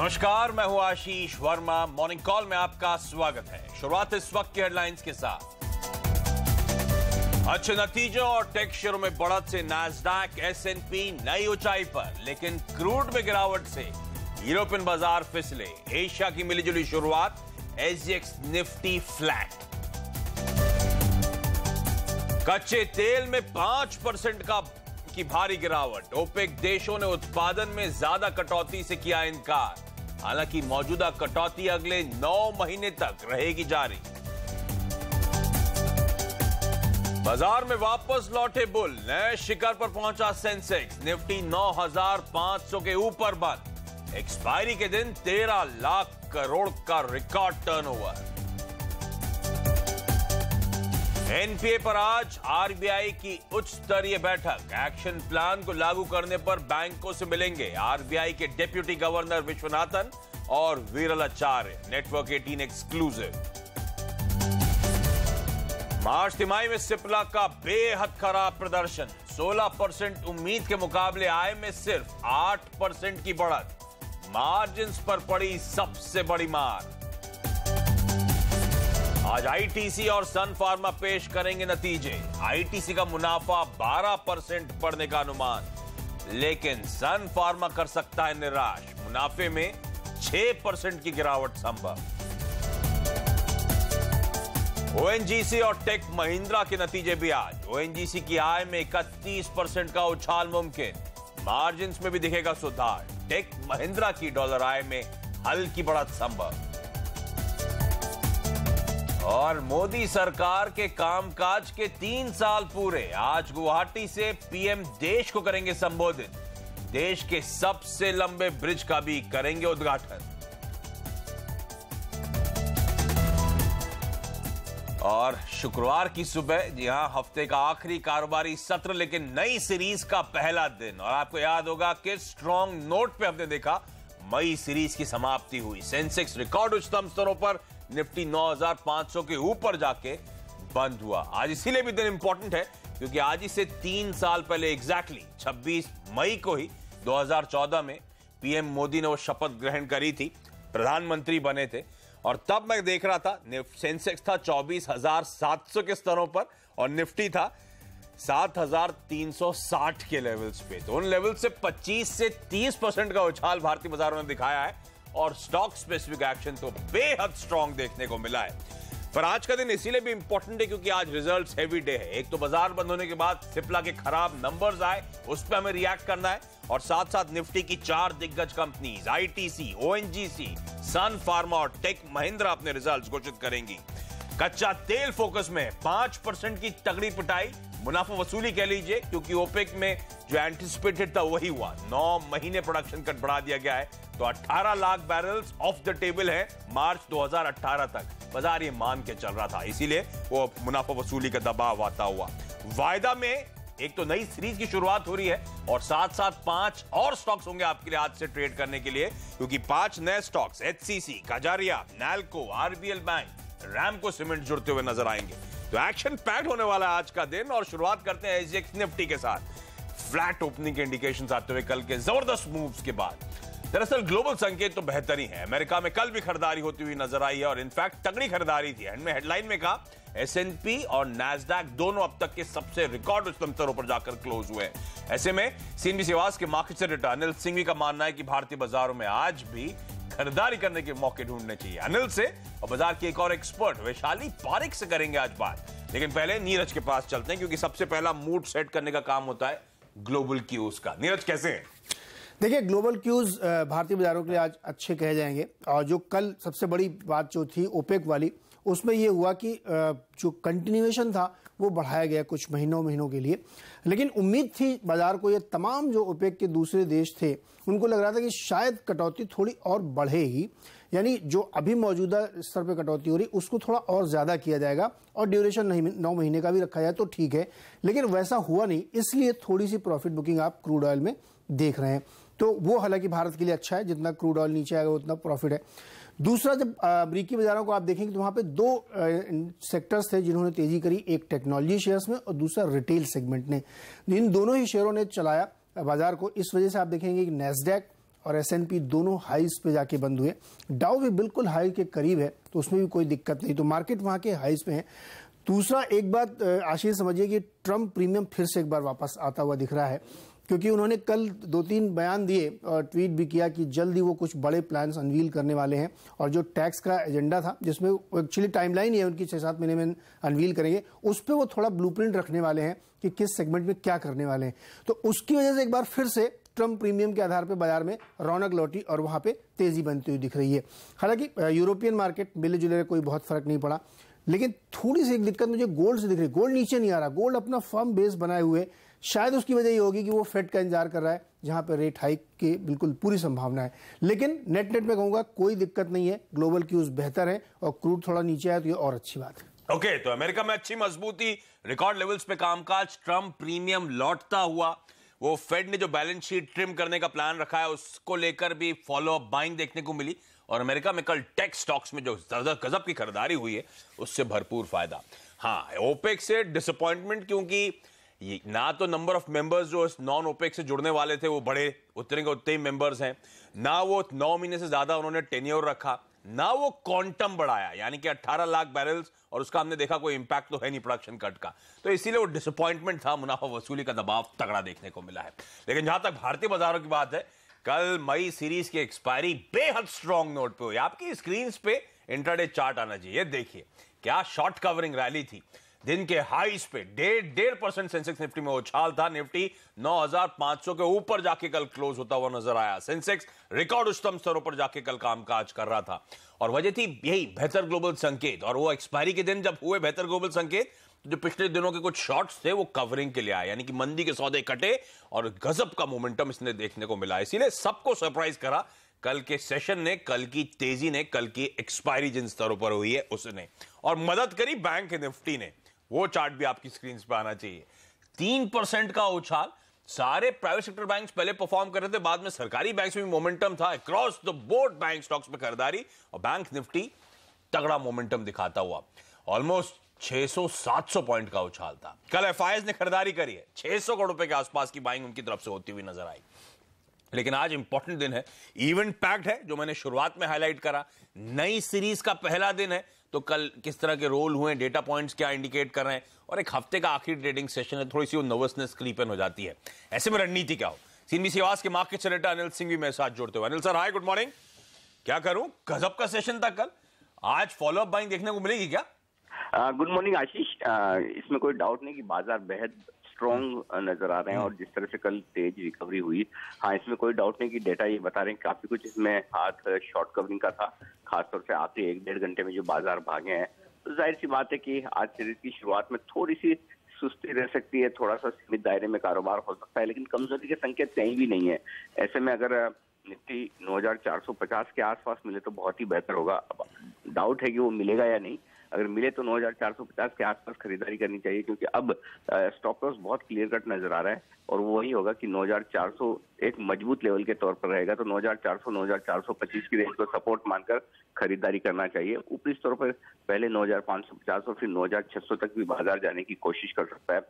नमस्कार, मैं हूं आशीष वर्मा। मॉर्निंग कॉल में आपका स्वागत है। शुरुआत इस वक्त की हेडलाइंस के साथ। अच्छे नतीजों और टेक शेयरों में बढ़त से नैस्डैक S&P नई ऊंचाई पर, लेकिन क्रूड में गिरावट से यूरोपियन बाजार फिसले। एशिया की मिलीजुली शुरुआत, SGX निफ्टी फ्लैट। कच्चे तेल में 5% की भारी गिरावट। ओपेक देशों ने उत्पादन में ज्यादा कटौती से किया इनकार। हालांकि मौजूदा कटौती अगले 9 महीने तक रहेगी जारी। बाजार में वापस लौटे बुल। नए शिखर पर पहुंचा सेंसेक्स। निफ्टी 9,500 के ऊपर बंद। एक्सपायरी के दिन 13 लाख करोड़ का रिकॉर्ड टर्नओवर। एनपीए पर आज आरबीआई की उच्च स्तरीय बैठक। एक्शन प्लान को लागू करने पर बैंकों से मिलेंगे आरबीआई के डिप्टी गवर्नर विश्वनाथन और वीरलाचार्य। Network 18 exclusive. मार्च तिमाही में सिप्ला का बेहद खराब प्रदर्शन। 16% उम्मीद के मुकाबले आय में सिर्फ 8% की बढ़त। मार्जिन्स पर पड़ी सबसे बड़ी मार। आज आईटीसी और सन फार्मा पेश करेंगे नतीजे। आईटीसी का मुनाफा 12% बढ़ने का अनुमान, लेकिन सन फार्मा कर सकता है निराश। मुनाफे में 6% की गिरावट संभव। ओएनजीसी और टेक महिंद्रा के नतीजे भी आज। ओएनजीसी की आय में 31% का उछाल मुमकिन। मार्जिन्स में भी दिखेगा सुधार। टेक महिंद्रा की डॉलर आय में हल्की बढ़त संभव। और मोदी सरकार के कामकाज के 3 साल पूरे। आज गुवाहाटी से पीएम देश को करेंगे संबोधित। देश के सबसे लंबे ब्रिज का भी करेंगे उद्घाटन। और शुक्रवार की सुबह, जी हां, हफ्ते का आखिरी कारोबारी सत्र, लेकिन नई सीरीज का पहला दिन। और आपको याद होगा कि स्ट्रॉन्ग नोट पे हमने देखा मई सीरीज की समाप्ति हुई। सेंसेक्स रिकॉर्ड उच्चतम स्तरों पर, निफ्टी 9,500 के ऊपर जाके बंद हुआ। आज इसीलिए भी दिन इंपॉर्टेंट है क्योंकि आज ही से 3 साल पहले एग्जैक्टली 26 मई को ही 2014 में पीएम मोदी ने वो शपथ ग्रहण करी थी, प्रधानमंत्री बने थे। और तब मैं देख रहा था सेंसेक्स था 24,700 के स्तरों पर और निफ्टी था 7,360 के लेवल्स पे। तो उन लेवल से 25 से 30% का उछाल भारतीय बाजारों ने दिखाया है और स्टॉक स्पेसिफिक एक्शन तो बेहद स्ट्रांग देखने को मिला है। पर आज का दिन इसीलिए भी इंपॉर्टेंट है क्योंकि आज रिजल्ट्स हेवी डे है। एक तो बाजार बंद होने के बाद सिप्ला के खराब नंबर्स आए, उस पर हमें रिएक्ट करना है। और साथ साथ निफ्टी की 4 दिग्गज कंपनीज आईटीसी, ओएनजीसी, सन फार्मा और टेक महिंद्रा अपने रिजल्ट्स घोषित करेंगी। कच्चा तेल फोकस में 5% की तगड़ी पिटाई। मुनाफा वसूली कह लीजिए क्योंकि ओपेक में जो एंटिसिपेटेड था वही हुआ। 9 महीने प्रोडक्शन कट बढ़ा दिया गया है, तो 18 lakh barrels of the table है मार्च 2018 तक। बाजार ये मान के चल रहा था, इसीलिए वो मुनाफा वसूली का दबाव आता हुआ। वायदा में एक तो नई सीरीज की शुरुआत हो रही है और साथ साथ 5 और स्टॉक्स होंगे आपके लिए आज से ट्रेड करने के लिए, क्योंकि 5 नए stocks HCC, Kajaria, Nalco, RBL bank, Ramco cement जुड़ते हुए नजर आएंगे। तो एक्शन पैक्ड होने वाला है आज का दिन। और शुरुआत करते हैं SGX निफ्टी के साथ। फ्लैट ओपनिंग के इंडिकेशंस आते हुए कल के जबरदस्त मूव्स के बाद। दरअसल ग्लोबल संकेत तो बेहतर ही है। अमेरिका में कल भी खरीदारी होती हुई नजर आई है और इनफैक्ट तगड़ी खरीदारी थी। एंड में हेडलाइन में कहा S&P और नैस्डैक दोनों अब तक के सबसे रिकॉर्ड उच्चतम स्तरों पर जाकर क्लोज हुए। ऐसे में CNBC आवाज के मार्केट से रिटर्न अनिल सिंघवी का मानना है कि भारतीय बाजारों में आज भी खरीदारी करने के मौके ढूंढने चाहिए। अनिल से और बाजार की एक और एक्सपर्ट वैशाली पारिक से करेंगे आज बात। लेकिन पहले नीरज के पास चलते हैं क्योंकि सबसे पहला मूड सेट करने का काम होता है ग्लोबल क्यूज का। नीरज कैसे हैं? देखिए, ग्लोबल क्यूज भारतीय बाजारों के लिए आज अच्छे कहे जाएंगे। और जो कल सबसे बड़ी बात जो थी ओपेक वाली, उसमें ये हुआ कि जो कंटिन्यूएशन था वो बढ़ाया गया कुछ महीनों के लिए। लेकिन उम्मीद थी बाजार को, ये तमाम जो ओपेक के दूसरे देश थे उनको लग रहा था कि शायद कटौती थोड़ी और बढ़ेगी, यानी जो अभी मौजूदा स्तर पर कटौती हो रही उसको थोड़ा और ज्यादा किया जाएगा और ड्यूरेशन नहीं 9 महीने का भी रखा जाए तो ठीक है। लेकिन वैसा हुआ नहीं, इसलिए थोड़ी सी प्रॉफिट बुकिंग आप क्रूड ऑयल में देख रहे हैं। तो वो हालांकि भारत के लिए अच्छा है, जितना क्रूड ऑयल नीचे आएगा उतना प्रॉफिट है। दूसरा, जब अमेरिकी बाजारों को आप देखेंगे तो वहां पे 2 सेक्टर्स थे जिन्होंने तेजी करी, एक टेक्नोलॉजी शेयर्स में और दूसरा रिटेल सेगमेंट ने। इन दोनों ही शेयरों ने चलाया बाजार को। इस वजह से आप देखेंगे कि नैस्डैक और S&P दोनों हाईज पे जाके बंद हुए। डाउ भी बिल्कुल हाई के करीब है, तो उसमें भी कोई दिक्कत नहीं, तो मार्केट वहां के हाईज पे है। दूसरा एक बात आशीष समझिए कि ट्रम्प प्रीमियम फिर से एक बार वापस आता हुआ दिख रहा है, क्योंकि उन्होंने कल 2-3 बयान दिए और ट्वीट भी किया कि जल्द ही वो कुछ बड़े प्लान्स अनवील करने वाले हैं, और जो टैक्स का एजेंडा था जिसमें एक्चुअली टाइमलाइन ही है उनकी 6-7 महीने में अनवील करेंगे, उस पर वो थोड़ा ब्लूप्रिंट रखने वाले हैं कि किस सेगमेंट में क्या करने वाले हैं। तो उसकी वजह से एक बार फिर से ट्रम्प प्रीमियम के आधार पर बाजार में रौनक लौटी और वहां पे तेजी बनती हुई दिख रही है। हालांकि यूरोपियन मार्केट मिले जुले कोई बहुत फर्क नहीं पड़ा, लेकिन थोड़ी सी एक दिक्कत मुझे गोल्ड से दिख रही है। गोल्ड नीचे नहीं आ रहा, गोल्ड अपना फर्म बेस बनाए हुए, शायद उसकी वजह ये होगी कि वो फेड का इंतजार कर रहा है जहां पर रेट हाइक की बिल्कुल पूरी संभावना है। लेकिन नेट में कहूंगा कोई दिक्कत नहीं है, ग्लोबल क्यूज बेहतर है और क्रूड थोड़ा नीचे आया तो ये और अच्छी बात है। ओके, तो अमेरिका में अच्छी मजबूती, रिकॉर्ड लेवल्स पे कामकाज, ट्रम्प प्रीमियम लौटता हुआ, वो फेड ने जो बैलेंस शीट ट्रिम करने का प्लान रखा है उसको लेकर भी फॉलो अप बाइंग देखने को मिली, और अमेरिका में कल टेक स्टॉक्स में जो गजब की खरीदारी हुई है उससे भरपूर फायदा। हाँ, ओपेक से डिसअपॉइंटमेंट, क्योंकि ना तो नंबर ऑफ मेंबर्स जो नॉन ओपेक से जुड़ने वाले थे वो बड़े उतने के उतने ही मेंबर्स हैं, ना वो 9 महीने से ज्यादा उन्होंने टेन्योर रखा, ना वो क्वांटम बढ़ाया, यानी कि 18 लाख बैरल्स, और उसका हमने देखा कोई इंपैक्ट तो है नहीं प्रोडक्शन कट का, तो इसीलिए वो डिसअपॉइंटमेंट था। मुनाफा वसूली का दबाव तगड़ा देखने को मिला है। लेकिन जहां तक भारतीय बाजारों की बात है, कल मई सीरीज की एक्सपायरी बेहद स्ट्रॉन्ग नोट पे हुई। आपकी स्क्रीन पे इंट्राडे चार्ट आना चाहिए, देखिए क्या शॉर्ट कवरिंग रैली थी। दिन के हाईस पे 1.5% सेंसेक्स निफ्टी में उछाल था। निफ्टी 9,500 के ऊपर जाके कल क्लोज होता हुआ नजर आया। सेंसेक्स रिकॉर्ड उच्चतम स्तरों पर जाके कल कामकाज कर रहा था, और वजह थी यही बेहतर ग्लोबल संकेत। और वो एक्सपायरी के दिन जब हुए बेहतर ग्लोबल संकेत, जो पिछले दिनों के कुछ शॉर्ट्स थे वो कवरिंग के लिए आए, यानी कि मंदी के सौदे कटे और गजब का मोमेंटम इसने देखने को मिला। इसीलिए सबको सरप्राइज करा कल के सेशन ने, कल की तेजी ने, कल की एक्सपायरी जिन स्तरों पर हुई है उसने, और मदद करी बैंक निफ्टी ने। वो चार्ट भी आपकी स्क्रीन पर आना चाहिए। 3% का उछाल। सारे प्राइवेट सेक्टर बैंक्स पहले परफॉर्म कर रहे थे, बाद में सरकारी बैंक्स में भी मोमेंटम था। Across the board bank stocks में खरीदारी, और बैंक निफ्टी तगड़ा मोमेंटम दिखाता हुआ ऑलमोस्ट 600-700 पॉइंट का उछाल था। कल एफआईआईज ने खरीदारी करी है, 600 करोड़ रुपए के आसपास की बाइंग उनकी तरफ से होती हुई नजर आई। लेकिन आज इंपॉर्टेंट दिन है, इवेंट पैक्ड है, जो मैंने शुरुआत में हाईलाइट करा। नई सीरीज का पहला दिन है, तो कल किस तरह के रोल हुए, डेटा पॉइंट्स क्या इंडिकेट कर रहे हैं, और एक हफ्ते का आखिरी ट्रेडिंग सेशन है, थोड़ी सी वो नर्वसनेस क्रीप इन हो जाती है। ऐसे में रणनीति क्या हो। सीएनबीसी आवाज के मार्केट सेलेक्टर अनिल सिंह भी मेरे साथ जुड़ते हुए। अनिल सर, हाय, गुड मॉर्निंग। क्या करूं, गजब का सेशन था कल, आज फॉलोअप बाइंग देखने को मिलेगी क्या? गुड मॉर्निंग आशीष। इसमें कोई डाउट नहीं कि बाजार बेहद स्ट्रॉन्ग नजर आ रहे हैं, और जिस तरह से कल तेज रिकवरी हुई, हाँ, इसमें कोई डाउट नहीं कि डेटा ये बता रहे हैं काफी कुछ इसमें हाथ शॉर्ट कवरिंग का था, खासतौर से आखिरी 1-1.5 घंटे में जो बाजार भागे हैं। तो जाहिर सी बात है कि आज सीरीज की शुरुआत में थोड़ी सी सुस्ती रह सकती है, थोड़ा सा सीमित दायरे में कारोबार हो सकता है, लेकिन कमजोरी के संकेत कहीं भी नहीं है। ऐसे में अगर निफ्टी 9,450 के आसपास मिले तो बहुत ही बेहतर होगा। अब डाउट है कि वो मिलेगा या नहीं। अगर मिले तो 9,450 के आसपास खरीदारी करनी चाहिए, क्योंकि अब स्टॉप लॉस बहुत क्लियर कट नजर आ रहा है, और वो वही होगा कि 9,400 एक मजबूत लेवल के तौर पर रहेगा, तो 9,400 9,425 की रेंज को सपोर्ट मानकर खरीदारी करना चाहिए। ऊपरी स्तर पर पहले 9,550 और फिर 9,600 तक भी बाजार जाने की कोशिश कर सकता है।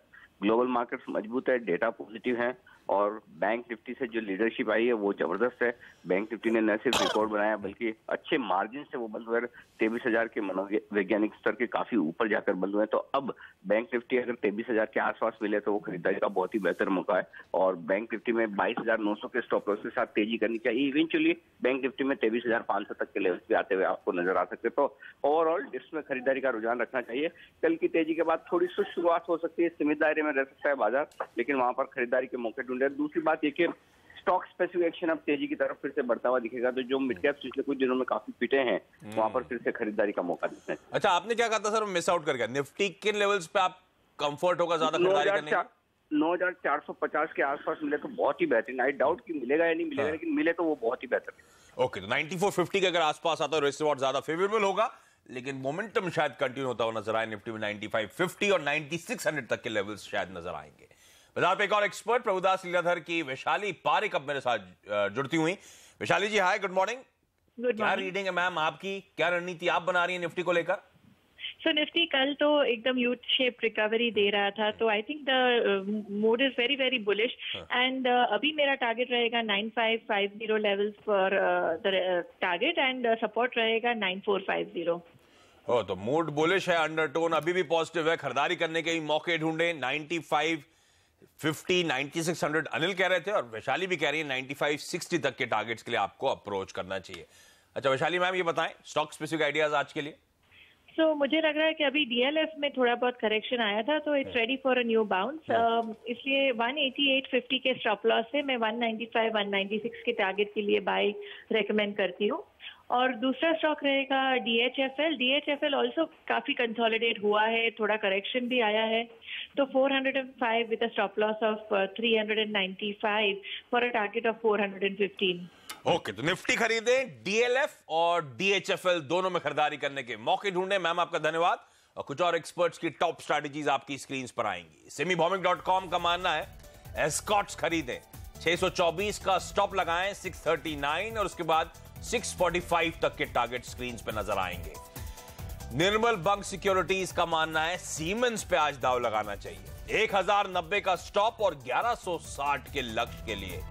ग्लोबल मार्केट्स मजबूत है, डेटा पॉजिटिव है, और बैंक निफ्टी से जो लीडरशिप आई है वो जबरदस्त है। बैंक निफ्टी ने न सिर्फ रिकॉर्ड बनाया बल्कि अच्छे मार्जिन से वो बंद हुए, 23,000 के मनोवैज्ञानिक स्तर के काफी ऊपर जाकर बंद हुए। तो अब बैंक निफ्टी अगर 23,000 के आसपास मिले तो वो खरीदारी का बहुत ही बेहतर मौका है, और बैंक निफ्टी में 22,900 के स्टॉप लॉस के साथ तेजी करनी चाहिए। इवेंचुअली बैंक निफ्टी में 23,500 तक के लेवल्स पे आते हुए आपको नजर आ सकते, तो ओवरऑल इसमें खरीदारी का रुझान रखना चाहिए। कल की तेजी के बाद थोड़ी सी शुरुआत हो सकती है, सीमित दायरे में रह सकता है बाजार, लेकिन वहां पर खरीदारी के मौके ढूंढे। दूसरी बात ये कि स्टॉक स्पेसिफिक एक्शन अब तेजी की तरफ फिर से बढ़ता हुआ दिखेगा, तो जो मिड कैप पिछले कुछ दिनों में काफी पिटे हैं वहां पर फिर से खरीदारी का मौका देते हैं। अच्छा, आपने क्या कहा था सर, मिस आउट कर गया। निफ्टी किन लेवल्स पे आप कंफर्ट होगा ज्यादा खरीदारी करने की? 9,450 के आसपास मिले तो बहुत ही बेहतरीन। आई डाउट कि मिलेगा या नहीं मिलेगा, लेकिन मिले तो वो बहुत ही बेहतर है। ओके, तो 9450 के अगर आसपास आता है रिस्क रिवॉर्ड ज्यादा फेवरेबल होगा, लेकिन मोमेंटम शायद कंटिन्यू होता हुआ नजर आए। निफ्टी में 9550 और 9600 तक के लेवल्स शायद नजर आएंगे। बाजार पे एक और एक्सपर्ट प्रभुदास लीलाधर की वैशाली पारिक अब मेरे साथ जुड़ती हुई। वैशाली जी, हाय, गुड मॉर्निंग। क्या रीडिंग है मैम आपकी, क्या रणनीति आप बना रही है निफ्टी को लेकर? सो निफ्टी कल तो एकदम यू शेप रिकवरी दे रहा था, तो I think the mood is very very bullish and अभी मेरा टारगेट रहेगा 9550 levels for the target and support रहेगा 9450। हो तो मूड बुलिश है, अंडरटोन अभी भी पॉजिटिव है, खरीदारी करने के मौके ढूंढे। 9550 9600 अनिल कह रहे थे और वैशाली भी कह रही है 9560 तक के टारगेट्स के लिए आपको अप्रोच करना चाहिए। अच्छा वैशाली मैम ये बताएं स्टॉक स्पेसिफिक आइडियाज आज के लिए। सो मुझे लग रहा है कि अभी डीएलएफ में थोड़ा बहुत करेक्शन आया था, तो it's ready for a new bounce, इसलिए 188.50 के स्टॉप लॉस से मैं 195 196 के टारगेट के लिए बाय रेकमेंड करती हूँ। और दूसरा स्टॉक रहेगा डीएचएफएल। डीएचएफएल ऑल्सो काफी कंसोलिडेट हुआ है, थोड़ा करेक्शन भी आया है, तो 405 with a stop loss of 395 for a target of 415। Okay तो निफ्टी खरीदें, डीएलएफ और डीएचएफएल दोनों में खरीदारी करने के मौके ढूंढे। मैम आपका धन्यवाद। और कुछ और एक्सपर्ट्स की टॉप स्ट्रैटेजीज आपकी स्क्रीन पर आएंगी। सेमीभौमिक.com का मानना है एस्कॉट्स खरीदें, 624 का स्टॉप लगाएं, 639 और उसके बाद 645 तक के टारगेट स्क्रीन पे नजर आएंगे। निर्मल बंक सिक्योरिटीज का मानना है सीमेंस पे आज दाव लगाना चाहिए, 1090 का स्टॉप और 1160 के लक्ष्य के लिए।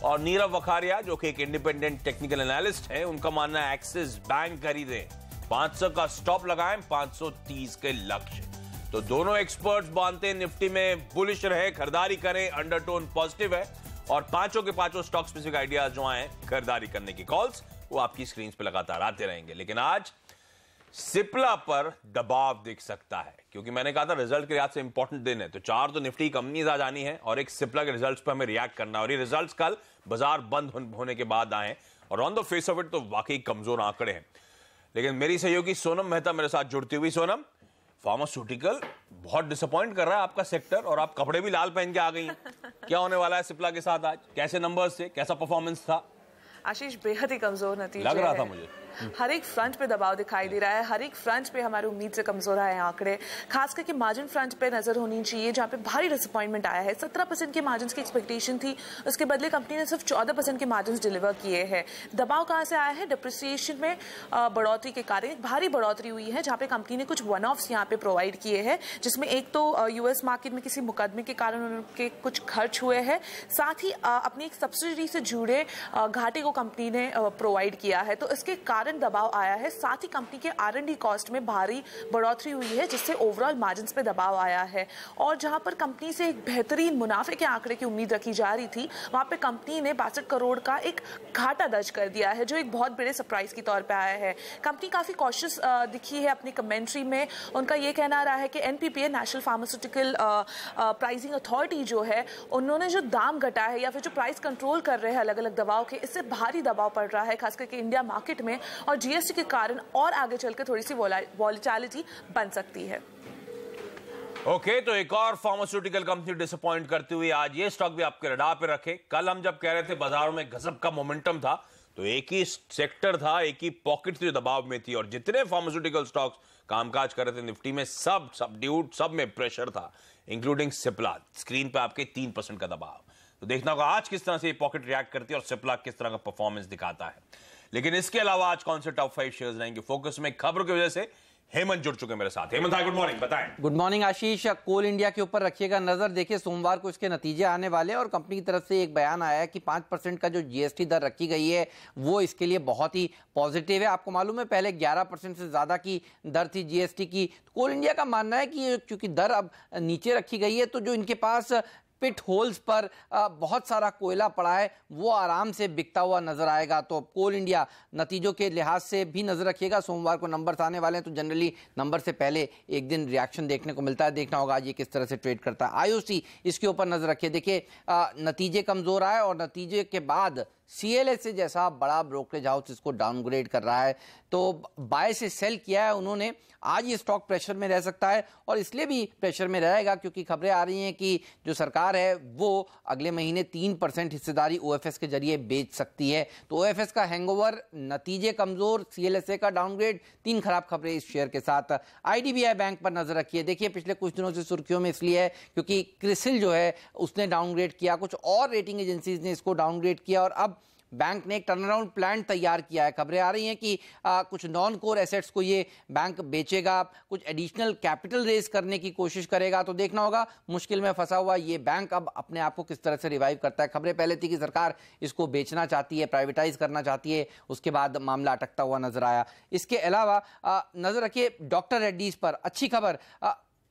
और नीरव वखारिया जो कि एक इंडिपेंडेंट टेक्निकल एनालिस्ट है, उनका मानना है एक्सिस बैंक खरीदें, 500 का स्टॉप लगाएं, 530 के लक्ष्य। तो दोनों एक्सपर्ट्स मानते हैं निफ्टी में बुलिश रहे, खरीदारी करें, अंडरटोन पॉजिटिव है और पांचों के पांचों स्टॉक स्पेसिफिक आइडियाज जो आए खरीदारी करने की कॉल्स वो आपकी स्क्रीन पे लगातार आते रहेंगे। लेकिन आज सिप्ला पर दबाव दिख सकता है क्योंकि मैंने कहा था रिजल्ट के लिहाज से इंपॉर्टेंट दिन है, तो 4 तो निफ्टी कंपनीज आज आनी है और एक सिप्ला के रिजल्ट्स पर हमें रिएक्ट करना है। और ये रिजल्ट्स कल बाजार बंद होने के बाद आए और on the face of it तो वाकई कमजोर आंकड़े हैं। लेकिन मेरी सहयोगी सोनम मेहता मेरे साथ जुड़ती हुई। सोनम, फार्मास्यूटिकल बहुत डिसअपॉइंट कर रहा है आपका सेक्टर और आप कपड़े भी लाल पहन के आ गई हैं। क्या होने वाला है सिप्ला के साथ आज? कैसे नंबर्स थे, कैसा परफॉर्मेंस था? आशीष, बेहद ही कमजोर नतीजे लग रहा था मुझे। हर एक फ्रंट पे दबाव दिखाई दे रहा है, हर एक फ्रंट पे हमारी उम्मीद से कमजोर आए आंकड़े, खास करके मार्जिन फ्रंट पे नजर होनी चाहिए जहां पे भारी डिसअपॉइंटमेंट आया है। 17% के मार्जिन की एक्सपेक्टेशन थी, उसके बदले कंपनी ने सिर्फ 14% के मार्जिन डिलीवर किए हैं। दबाव कहां से आया है? डिप्रिसिएशन में बढ़ोतरी के कारण एक भारी बढ़ोतरी हुई है जहां पे कंपनी ने कुछ वन ऑफ्स यहाँ पे प्रोवाइड किए हैं, जिसमें एक तो यूएस मार्केट में किसी मुकदमे के कारण उनके कुछ खर्च हुए हैं, साथ ही अपनी एक सब्सिडी से जुड़े घाटे को कंपनी ने प्रोवाइड किया है, तो इसके कारण दबाव आया है। साथ ही कंपनी के R&D कॉस्ट में भारी बढ़ोतरी हुई है जिससे ओवरऑल मार्जिन्स पे दबाव आया है। और जहां पर कंपनी से एक बेहतरीन मुनाफे के आंकड़े की उम्मीद रखी जा रही थी, वहां पे कंपनी ने 62 करोड़ का एक घाटा दर्ज कर दिया है, जो एक बहुत बड़े सरप्राइज के तौर पे आया है। कंपनी काफी कॉशियस दिखी है अपनी कमेंट्री में। उनका ये कहना रहा है कि NPPA national pharmaceutical pricing authority जो है, उन्होंने जो दाम घटा है या फिर जो प्राइस कंट्रोल कर रहे हैं अलग अलग दवाओं के, इससे भारी दबाव पड़ रहा है खास करके इंडिया मार्केट में, और GST के कारण और आगे चलकर थोड़ी सी वॉलेटिलिटी बन सकती है। ओके, तो एक और फार्मास्यूटिकल कंपनी डिसअपॉइंट करती हुई आज ये स्टॉक भी आपके रडार पे रखे। कल हम जब कह रहे थे बाजारों में गजब का मोमेंटम था, तो एक ही सेक्टर था, एक ही पॉकेट थी जो दबाव में थी और जितने फार्मास्यूटिकल स्टॉक्स कामकाज कर रहे थे निफ्टी में सब सबड्यूड, सब में प्रेशर था, इंक्लूडिंग सिप्ला। स्क्रीन पे आपके 3% का दबाव। तो देखना होगा आज किस तरह से ये पॉकेट रिएक्ट करती है और सिप्ला किस तरह का परफॉर्मेंस दिखाता है। लेकिन इसके अलावा आज कौन से टॉप 5 शेयर्स रहेंगे फोकस में? खबरों की वजह से हेमंत जुड़ चुके मेरे साथ। हेमंत, गुड मॉर्निंग, बताएं। गुड मॉर्निंग आशीष। कोल इंडिया के ऊपर रखिएगा नजर। देखिए सोमवार को इसके नतीजे आने वाले हैं और कंपनी की तरफ से एक बयान आया है कि 5% का जो GST दर रखी गई है वो इसके लिए बहुत ही पॉजिटिव है। आपको मालूम है पहले 11% से ज्यादा की दर थी GST की। कोल इंडिया का मानना है कि क्योंकि दर अब नीचे रखी गई है तो जो इनके पास पिट होल्स पर बहुत सारा कोयला पड़ा है वो आराम से बिकता हुआ नजर आएगा। तो कोल इंडिया नतीजों के लिहाज से भी नजर रखिएगा। सोमवार को नंबर्स आने वाले हैं तो जनरली नंबर से पहले एक दिन रिएक्शन देखने को मिलता है। देखना होगा आज ये किस तरह से ट्रेड करता है। IOC इसके ऊपर नजर रखिए। देखिए नतीजे कमजोर आए और नतीजे के बाद CLSA जैसा बड़ा ब्रोकरेज हाउस इसको डाउनग्रेड कर रहा है, तो बाय से सेल किया है उन्होंने। आज ये स्टॉक प्रेशर में रह सकता है और इसलिए भी प्रेशर में रहेगा क्योंकि खबरें आ रही हैं कि जो सरकार है वो अगले महीने 3% हिस्सेदारी OFS के जरिए बेच सकती है। तो OFS का हैंगओवर, नतीजे कमजोर, CLSA का डाउनग्रेड, 3 खराब खबरें इस शेयर के साथ। IDBI बैंक पर नजर रखिए। देखिए पिछले कुछ दिनों से सुर्खियों में इसलिए है क्योंकि क्रिसिल जो है उसने डाउनग्रेड किया, कुछ और रेटिंग एजेंसीज ने इसको डाउनग्रेड किया और अब बैंक ने एक टर्नअराउंड प्लान तैयार किया है। खबरें आ रही हैं कि कुछ नॉन कोर एसेट्स को ये बैंक बेचेगा, कुछ एडिशनल कैपिटल रेज करने की कोशिश करेगा। तो देखना होगा मुश्किल में फंसा हुआ ये बैंक अब अपने आप को किस तरह से रिवाइव करता है। खबरें पहले थी कि सरकार इसको बेचना चाहती है, प्राइवेटाइज करना चाहती है, उसके बाद मामला अटकता हुआ नजर आया। इसके अलावा नजर रखिए डॉक्टर रेड्डीज पर। अच्छी खबर,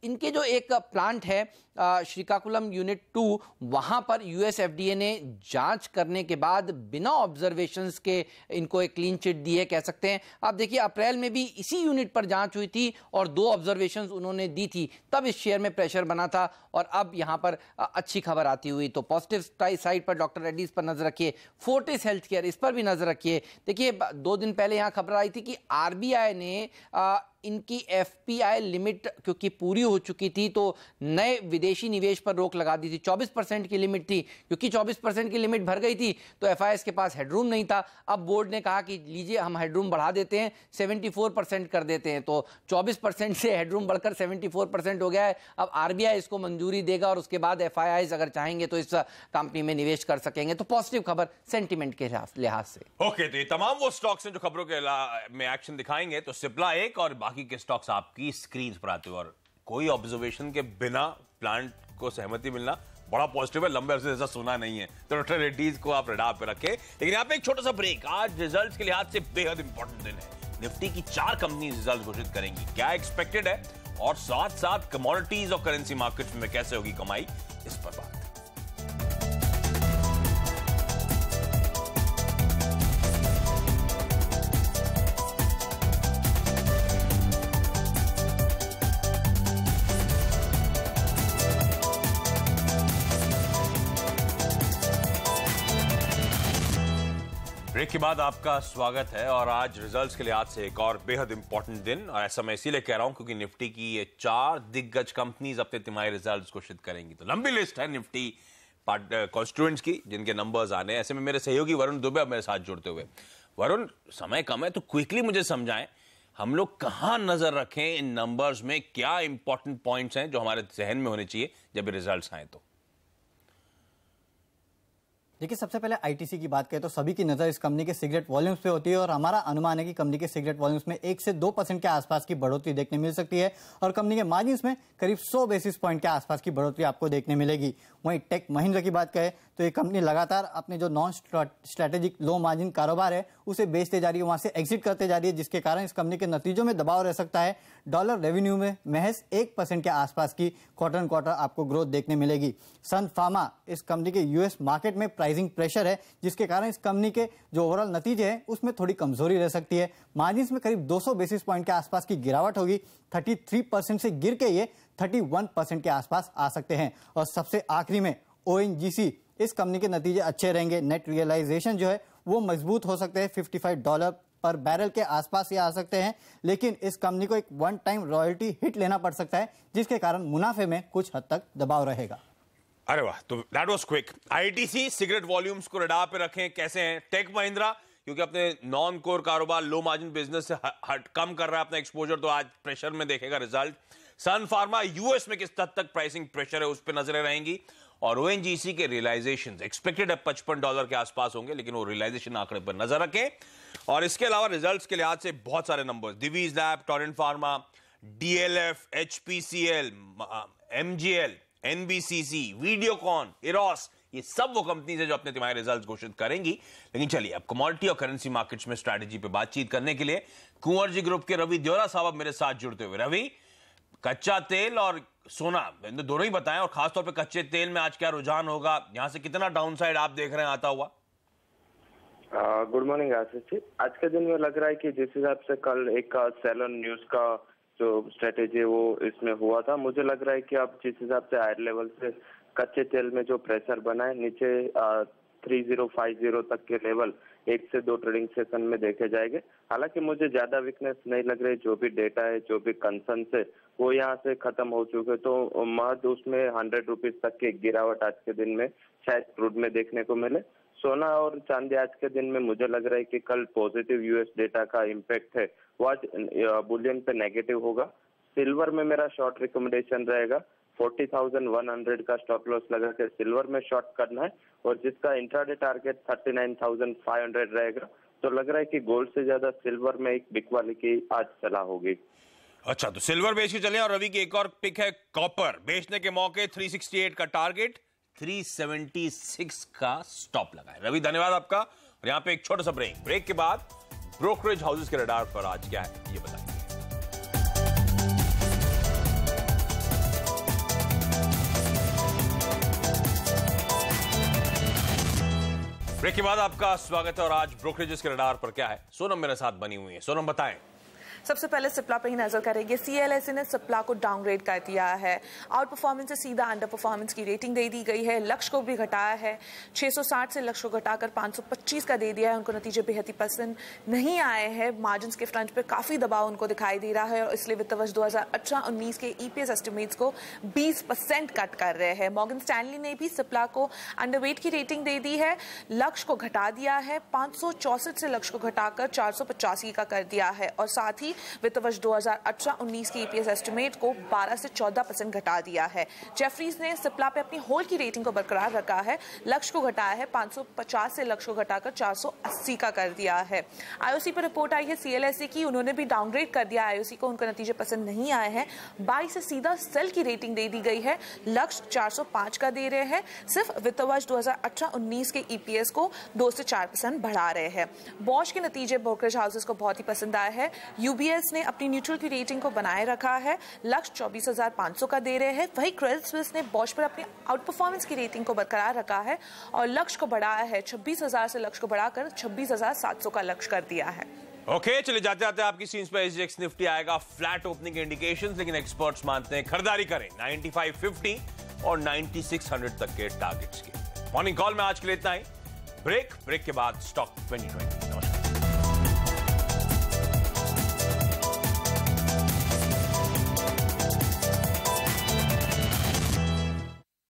इनके जो एक प्लांट है श्रीकाकुलम यूनिट 2, वहां पर यूएस एफडीए ने जांच करने के बाद बिना ऑब्जर्वेशंस के इनको एक क्लीन चिट दी है, कह सकते हैं। आप देखिए अप्रैल में भी इसी यूनिट पर जांच हुई थी और 2 ऑब्जर्वेशंस उन्होंने दी थी, तब इस शेयर में प्रेशर बना था और अब यहां पर अच्छी खबर आती हुई। तो पॉजिटिव साइड पर डॉक्टर रेड्डीज पर नजर रखिए, फोर्टिस हेल्थ केयर इस पर भी नजर रखिए। देखिए 2 दिन पहले यहां खबर आई थी कि आरबीआई ने इनकी एफपीआई लिमिट क्योंकि पूरी हो चुकी थी तो नए विदेशी निवेश पर रोक लगा दी थी। 24% की लिमिट थी, क्योंकि 24% की लिमिट भर गई थी तो एफआईएस के पास हेडरूम नहीं था। अब बोर्ड ने कहा कि लीजिए हम हेडरूम बढ़ा देते हैं, 74% कर देते हैं। तो 24% से हेडरूम बढ़कर 74% हो गया है। अब आरबीआई इसको मंजूरी देगा और उसके बाद एफआईआईज अगर चाहेंगे तो इस कंपनी में निवेश कर सकेंगे। तो पॉजिटिव खबर सेंटीमेंट के लिहाज से। ओके, तो ये तमाम वो स्टॉक्स हैं जो खबरों के में एक्शन दिखाएंगे। तो सिप्ला एक और बाकी के स्टॉक्स आपकी स्क्रीन पर आते हुए, और कोई ऑब्जर्वेशन के बिना प्लांट को सहमति मिलना बड़ा पॉजिटिव है। लंबे अरसे जैसा सुना नहीं है। तो डॉक्टर रेड्डीज को आप रडार पे रखें। लेकिन यहाँ पे एक छोटा सा ब्रेक। आज रिजल्ट्स के लिहाज से बेहद इंपॉर्टेंट दिन है। निफ्टी की 4 कंपनी रिजल्ट घोषित करेंगी, क्या एक्सपेक्टेड है, और साथ साथ कमोडिटीज और करेंसी मार्केट में कैसे होगी कमाई, इस पर बात। ब्रेक के बाद आपका स्वागत है। और आज रिजल्ट्स के लिहाज से एक और बेहद इंपॉर्टेंट दिन, और ऐसा मैं इसीलिए कह रहा हूं क्योंकि निफ्टी की ये 4 दिग्गज कंपनीज अपने तिमाही रिजल्ट्स घोषित करेंगी। तो लंबी लिस्ट है निफ्टी कॉन्स्टिट्यूएंट्स की जिनके नंबर्स आने। ऐसे में मेरे सहयोगी वरुण दुबे अब मेरे साथ जुड़ते हुए। वरुण, समय कम है तो क्विकली मुझे समझाएं, हम लोग कहां नजर रखें इन नंबर्स में, क्या इंपॉर्टेंट पॉइंट्स हैं जो हमारे जहन में होने चाहिए जब रिजल्ट्स आए। तो देखिए, सबसे पहले आईटीसी की बात करें तो सभी की नजर इस कंपनी के सिगरेट वॉल्यूम्स पे होती है और हमारा अनुमान है कि कंपनी के सिगरेट वॉल्यूम्स में 1 से 2% के आसपास की बढ़ोतरी देखने मिल सकती है और कंपनी के मार्जिन्स में करीब 100 बेसिस पॉइंट के आसपास की बढ़ोतरी आपको देखने मिलेगी। वहीं टेक महिंद्रा की बात करें तो ये कंपनी लगातार अपने जो नॉन स्ट्रेटेजिक लो मार्जिन कारोबार है उसे बेचते जा रही है, वहां से एग्जिट करते जा रही है, जिसके कारण इस कंपनी के नतीजों में दबाव रह सकता है। डॉलर रेवेन्यू में महज 1% के आसपास की क्वार्टर क्वार्टर आपको ग्रोथ देखने मिलेगी। सन फार्मा इस कंपनी के यूएस मार्केट में प्राइसिंग प्रेशर है, जिसके कारण इस कंपनी के जो ओवरऑल नतीजे हैं उसमें थोड़ी कमजोरी रह सकती है। मार्जिन्स में करीब 200 बेसिस पॉइंट के आसपास की गिरावट होगी। 33% से गिर के ये 31% के आसपास आ सकते हैं। और सबसे आखिरी में ओएनजीसी, इस कंपनी के नतीजे अच्छे रहेंगे। नेट रियलाइजेशन जो है वो मजबूत हो सकते हैं, $55 पर बैरल के आसपास ये आ सकते हैं, लेकिन इस कंपनी को एक वन टाइम रॉयल्टी हिट लेना पड़ सकता है, जिसके कारण मुनाफे में कुछ हद तक दबाव रहेगा। अरे वाह, तो that was quick. ITC cigarette volumes को रडार पे रखें, कैसे हैं। टेक महिंद्रा क्योंकि अपने नॉन कोर कारोबार लो मार्जिन बिजनेस से हट कम कर रहा है अपना एक्सपोजर, तो आज प्रेशर में देखेगा रिजल्ट। सन फार्मा यूएस में किस हद तक प्राइसिंग प्रेशर है उस पर नजरें रहेंगी। और ओएनजीसी के रियलाइजेशन एक्सपेक्टेड है $55 के आसपास होंगे, लेकिन वो रियलाइजेशन आंकड़े पर नजर रखें। और इसके अलावा रिजल्ट्स के लिहाज से बहुत सारे numbers, Divi's lab, Torrent pharma, DLF, HPCL, MGL, NBCC, Videocon, Eros, ये सब वो कंपनीज है जो अपने तिमाही रिजल्ट्स घोषित करेंगी। लेकिन चलिए अब कमोडिटी और करेंसी मार्केट्स में स्ट्रैटेजी पे बातचीत करने के लिए कुंवर जी ग्रुप के रवि देवरा साहब मेरे साथ जुड़ते हुए। रवि, कच्चा तेल और सोना दोनों ही बताएं, और खासतौर पे कच्चे तेल में आज क्या रुझान होगा, यहां से कितना डाउनसाइड आप देख रहे हैं आता हुआ। Good morning Ashish ji. आज के दिन में लग रहा है कि जिस हिसाब से कल एक सेलन न्यूज का जो स्ट्रेटेजी है वो इसमें हुआ था, मुझे लग रहा है कि अब जिस हिसाब से हायर लेवल से कच्चे तेल में जो प्रेशर बना है नीचे 3050 तक के लेवल 1 से 2 ट्रेडिंग सेशन में देखे जाएंगे। हालांकि मुझे ज्यादा वीकनेस नहीं लग रही, जो भी डेटा है, जो भी कंसर्न है वो यहाँ से खत्म हो चुके, तो महज उसमें 100 रुपीज तक की गिरावट आज के दिन में शायद क्रूड में देखने को मिले। सोना और चांदी आज के दिन में मुझे लग रहा है कि कल पॉजिटिव यूएस डेटा का इम्पैक्ट है वो आज बुलियन पे नेगेटिव होगा। सिल्वर में मेरा शॉर्ट रिकमेंडेशन रहेगा 40,100 का स्टॉप लॉस लगा के सिल्वर में शॉर्ट करना है, और जिसका इंट्राडे टारगेट 39,500 रहेगा। तो लग रहा है कि गोल्ड से ज्यादा सिल्वर में एक बिक वाले की आज सलाह होगी। अच्छा, तो सिल्वर बेच के चले। और रवि की एक और पिक है कॉपर। बेचने के मौके 368 का टारगेट, 376 का स्टॉप लगा है। रवि, धन्यवाद आपका। और यहां पे एक छोटा सा ब्रेक के बाद ब्रोकरेज हाउसेस के रडार पर आज क्या है ये बताइए। ब्रेक के बाद आपका स्वागत है। और आज ब्रोकरेजेस के रडार पर क्या है, सोनम मेरे साथ बनी हुई है। सोनम, बताएं। सबसे पहले सिप्ला पे ही नजर करेंगे। CLSA ने सिप्ला को डाउनग्रेड कर दिया है। आउट परफॉर्मेंस से सीधा अंडर परफॉर्मेंस की रेटिंग दे दी गई है। लक्ष्य को भी घटाया है, 660 से लक्ष्य को घटाकर 525 का दे दिया है। उनको नतीजे बेहद ही पसंद नहीं आए हैं। मार्जिन के फ्रंट पे काफी दबाव उनको दिखाई दे रहा है, और इसलिए वित्त वर्ष 2018-19 के EPS एस्टिमेट्स को 20% कट कर रहे हैं। मॉर्गन स्टैनली ने भी सिप्ला को अंडरवेट की रेटिंग दे दी है। लक्ष्य को घटा दिया है, 564 से लक्ष्य को घटाकर 485 का कर दिया है, और साथ ही वित्त वर्ष 2018-19 की EPS एस्टिमेट को 12 से 14% घटा दिया है। जेफरीज ने सिप्ला पे अपनी होल्ड की रेटिंग को बरकरार रखा है। लक्ष्य को घटाया है, 550 से लक्ष्य को घटाकर 480 का कर दिया है। IOC पर रिपोर्ट आई है CLSA की, उन्होंने भी डाउनग्रेड कर दिया IOC को, उनके नतीजे पसंद नहीं आए हैं। बाई से सीधा सेल की रेटिंग दे दी गई है। लक्ष्य 405 का दे रहे हैं, सिर्फ वित्त वर्ष 2018-19 के EPS को 2 से 4% बढ़ा रहे हैं। बॉश के नतीजे ब्रोकरेज हाउसेस को बहुत ही पसंद आए हैं। UBS ने अपनी न्यूट्रल की रेटिंग को बनाए रखा है। लक्ष्य 24,500 का दे रहे हैं। वही क्रेडिट स्विस ने बॉश पर अपनी आउट परफॉर्मेंस की रेटिंग को बरकरार रखा है, और लक्ष्य को बढ़ाया है। 26,000 से लक्ष्य को बढ़ाकर 26,700 का लक्ष्य कर दिया है। ओके, चलिए जाते जाते आपकी स्क्रीन पर SGX निफ्टी आएगा फ्लैट ओपनिंग के इंडिकेशंस, लेकिन एक्सपर्ट्स मानते हैं खरीदारी करें 9550 और 9600 तक के टारगेट्स के। मॉर्निंग कॉल में आज के लिए इतना ही। ब्रेक के बाद स्टॉक 2020।